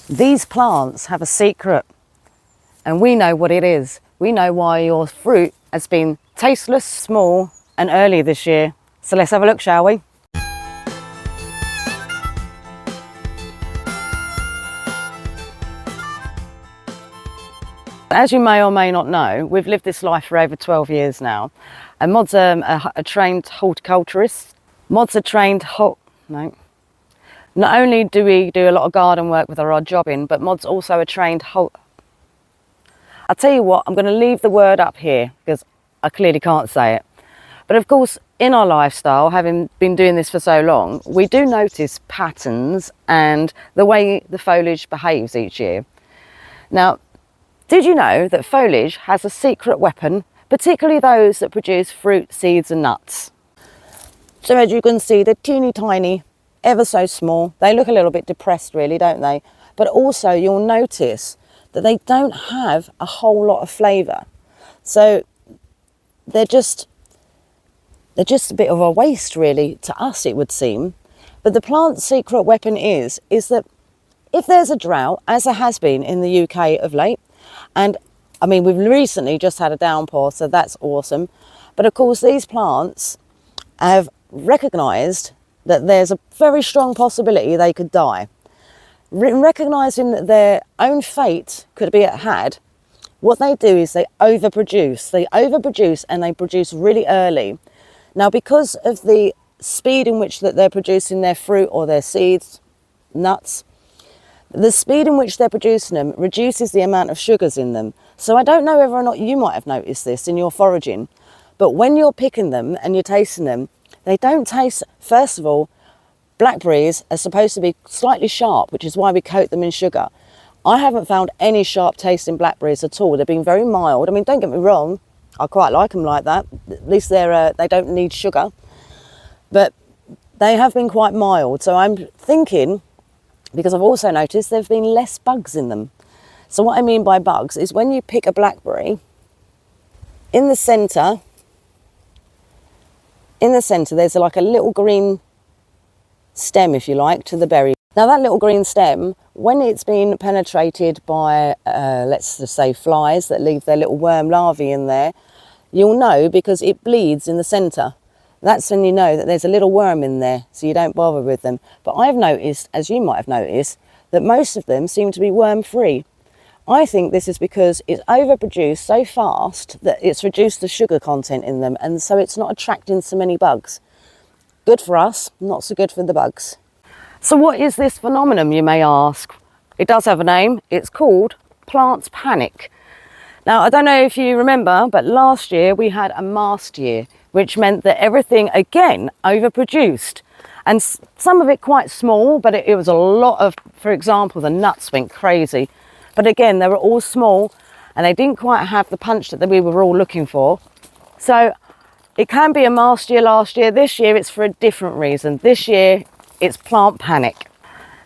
These plants have a secret, and we know what it is. We know why your fruit has been tasteless, small and early this year. So let's have a look, shall we? As you may or may not know, we've lived this life for over 12 years now, and Mod's a trained horticulturist. Mod's a trained Not only do we do a lot of garden work with our odd jobbing, but Mod's also a trained I'll tell you what, I'm going to leave the word up here because I clearly can't say it. But of course, in our lifestyle, having been doing this for so long, we do notice patterns and the way the foliage behaves each year. Now, did you know that foliage has a secret weapon, particularly those that produce fruit, seeds and nuts? So as you can see, they're teeny tiny, ever so small. They look a little bit depressed really, don't they? But also you'll notice that they don't have a whole lot of flavour. So they're just a bit of a waste really, to us it would seem. But the plant's secret weapon is that if there's a drought, as there has been in the UK of late, and I mean we've recently just had a downpour, so that's awesome. But of course these plants have recognised that there's a very strong possibility they could die. Recognising that their own fate could be at hand, what they do is they overproduce and they produce really early. Now because of the speed in which that they're producing their fruit or their seeds, nuts, the speed in which they're producing them reduces the amount of sugars in them. So I don't know whether or not you might have noticed this in your foraging, but when you're picking them and you're tasting them, they don't taste, first of all, blackberries are supposed to be slightly sharp, which is why we coat them in sugar. I haven't found any sharp taste in blackberries at all. They've been very mild. I mean, don't get me wrong, I quite like them like that. At least they don't need sugar, but they have been quite mild. So I'm thinking, because I've also noticed there've been less bugs in them. So what I mean by bugs is when you pick a blackberry, in the centre there's like a little green stem, if you like, to the berry. Now that little green stem, when it's been penetrated by, let's just say flies that leave their little worm larvae in there, you'll know because it bleeds in the centre. That's when you know that there's a little worm in there, so you don't bother with them. But I've noticed, as you might have noticed, that most of them seem to be worm-free. I think this is because it's overproduced so fast that it's reduced the sugar content in them, and so it's not attracting so many bugs. Good for us, not so good for the bugs. So what is this phenomenon, you may ask? It does have a name. It's called plant panic. Now, I don't know if you remember, but last year we had a mast year, which meant that everything again overproduced, and some of it quite small, but it was a lot of, for example, the nuts went crazy. But again, they were all small and they didn't quite have the punch that we were all looking for. So it can be a mast year last year. This year it's for a different reason. This year it's plant panic.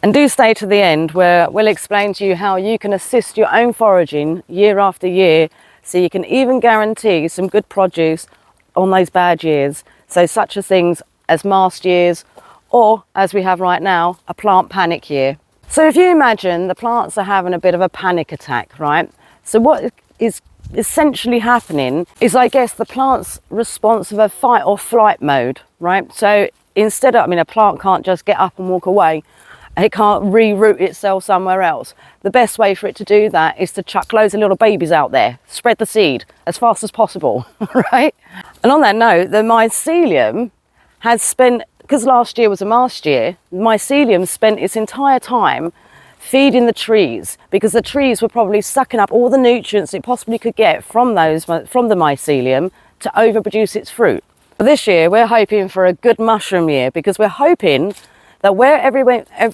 And do stay to the end where we'll explain to you how you can assist your own foraging year after year, so you can even guarantee some good produce on those bad years. So such as things as mast years, or as we have right now, a plant panic year. So if you imagine the plants are having a bit of a panic attack, right? So what is essentially happening is, I guess, the plant's response of a fight or flight mode, right? So instead of, I mean, a plant can't just get up and walk away. It can't reroute itself somewhere else. The best way for it to do that is to chuck loads of little babies out there, spread the seed as fast as possible, right? And on that note, the mycelium has spent, because last year was a mast year, mycelium spent its entire time feeding the trees, because the trees were probably sucking up all the nutrients it possibly could get from the mycelium to overproduce its fruit. But this year we're hoping for a good mushroom year, because we're hoping that where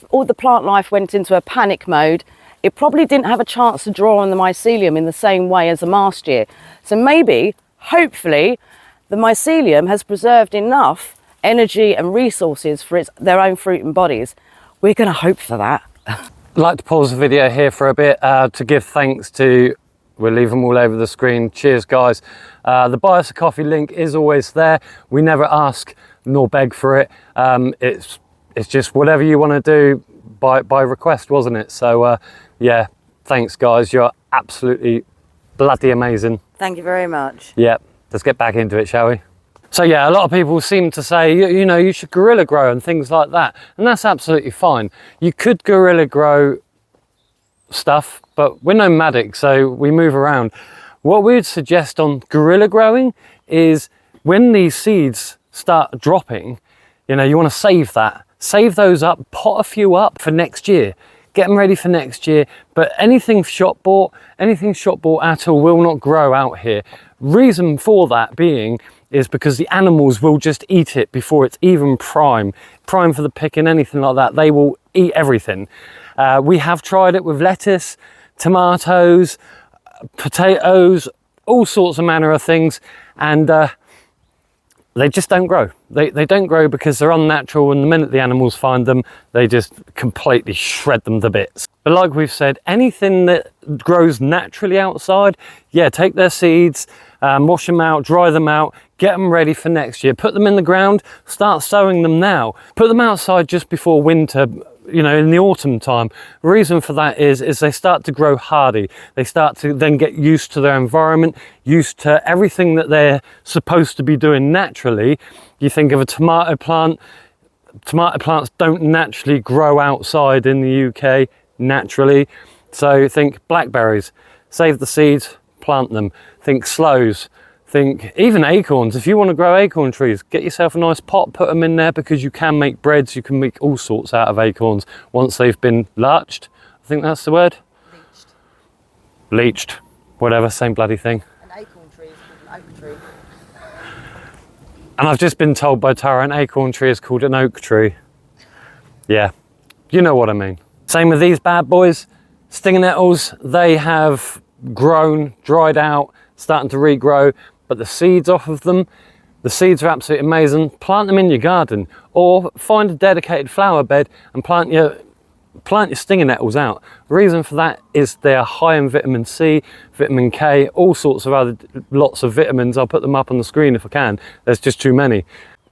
all the plant life went into a panic mode, it probably didn't have a chance to draw on the mycelium in the same way as the mast year. So maybe, hopefully, the mycelium has preserved enough energy and resources for their own fruit and bodies. We're going to hope for that. I'd like to pause the video here for a bit to give thanks to, we'll leave them all over the screen. Cheers, guys. The Buy Us a Coffee link is always there. We never ask nor beg for it. It's just whatever you want to do, by request, wasn't it? So yeah, thanks guys, you're absolutely bloody amazing. Thank you very much. Yeah, let's get back into it, shall we? So yeah, a lot of people seem to say, you know, you should guerrilla grow and things like that, and that's absolutely fine. You could guerrilla grow stuff, but we're nomadic, so we move around. What we would suggest on guerrilla growing is when these seeds start dropping, you know, you want to save those up, pot a few up for next year, get them ready for next year. But anything shop bought at all will not grow out here. Reason for that being is because the animals will just eat it before it's even prime for the picking, anything like that. They will eat everything. We have tried it with lettuce, tomatoes, potatoes, all sorts of manner of things, and they just don't grow. They don't grow because they're unnatural, and the minute the animals find them, they just completely shred them to bits. But like we've said, anything that grows naturally outside, yeah, take their seeds, wash them out, dry them out, get them ready for next year, put them in the ground, start sowing them now. Put them outside just before winter, you know, in the autumn time. The reason for that is they start to grow hardy. They start to then get used to their environment, used to everything that they're supposed to be doing naturally. You think of a tomato plant. Tomato plants don't naturally grow outside in the UK naturally. So think blackberries, save the seeds, plant them. Think sloes, think even acorns. If you want to grow acorn trees, get yourself a nice pot, put them in there, because you can make breads, you can make all sorts out of acorns once they've been larched. I think that's the word. Leached, whatever, same bloody thing. An acorn tree is called an oak tree. And I've just been told by Tara an acorn tree is called an oak tree. Yeah, you know what I mean. Same with these bad boys. Stinging nettles, they have grown, dried out, starting to regrow, but the seeds off of them, the seeds are absolutely amazing. Plant them in your garden, or find a dedicated flower bed and plant your stinging nettles out. The reason for that is they're high in vitamin C, vitamin K, all sorts of other lots of vitamins. I'll put them up on the screen if I can. There's just too many.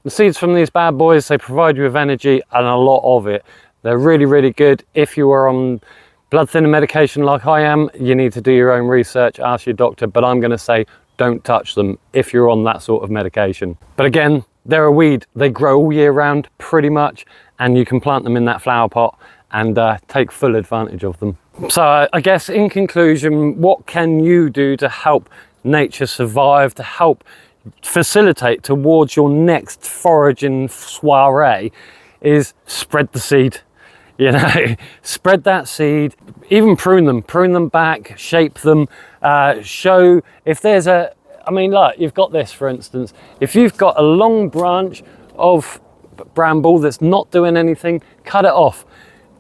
The seeds from these bad boys, they provide you with energy and a lot of it. They're really, really good. If you are on blood thinner medication like I am, you need to do your own research, ask your doctor, but I'm going to say don't touch them if you're on that sort of medication. But again, they're a weed. They grow all year round pretty much, and you can plant them in that flower pot and take full advantage of them. So I guess in conclusion, what can you do to help nature survive, to help facilitate towards your next foraging soiree, is spread the seed. You know, spread that seed, even prune them back, shape them, show if there's I mean, look, you've got this, for instance. If you've got a long branch of bramble that's not doing anything, cut it off.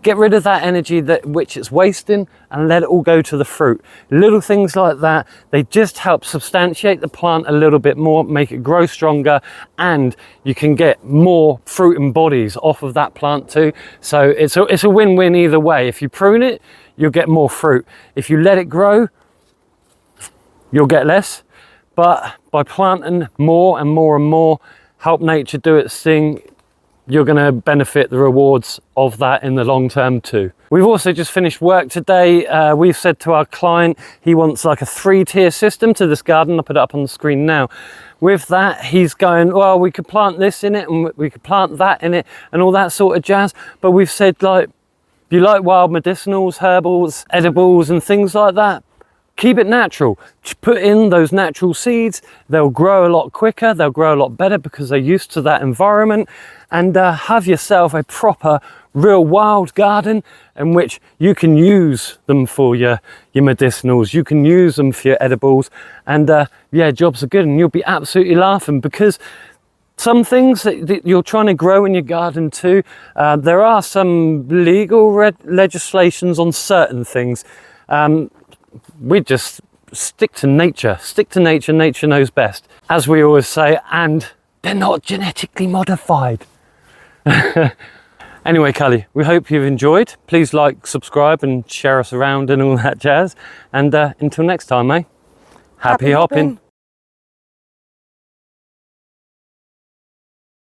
Get rid of that energy which it's wasting, and let it all go to the fruit. Little things like that, they just help substantiate the plant a little bit more, make it grow stronger, and you can get more fruit and bodies off of that plant too. So it's a win-win either way. If you prune it, you'll get more fruit. If you let it grow, you'll get less. But by planting more and more and more, help nature do its thing, you're going to benefit the rewards of that in the long term too. We've also just finished work today. We've said to our client he wants like a 3-tier system to this garden. I'll put it up on the screen now. With that, he's going, well, we could plant this in it and we could plant that in it and all that sort of jazz. But we've said, like, you like wild medicinals, herbals, edibles and things like that, keep it natural. Put in those natural seeds. They'll grow a lot quicker. They'll grow a lot better because they're used to that environment. And have yourself a proper, real wild garden in which you can use them for your medicinals. You can use them for your edibles. And yeah, jobs are good. And you'll be absolutely laughing, because some things that you're trying to grow in your garden too, there are some legal legislations on certain things. We just stick to nature. Stick to nature. Nature knows best, as we always say, and they're not genetically modified. Anyway, Cully, we hope you've enjoyed. Please like, subscribe and share us around and all that jazz. And until next time, Happy hopping.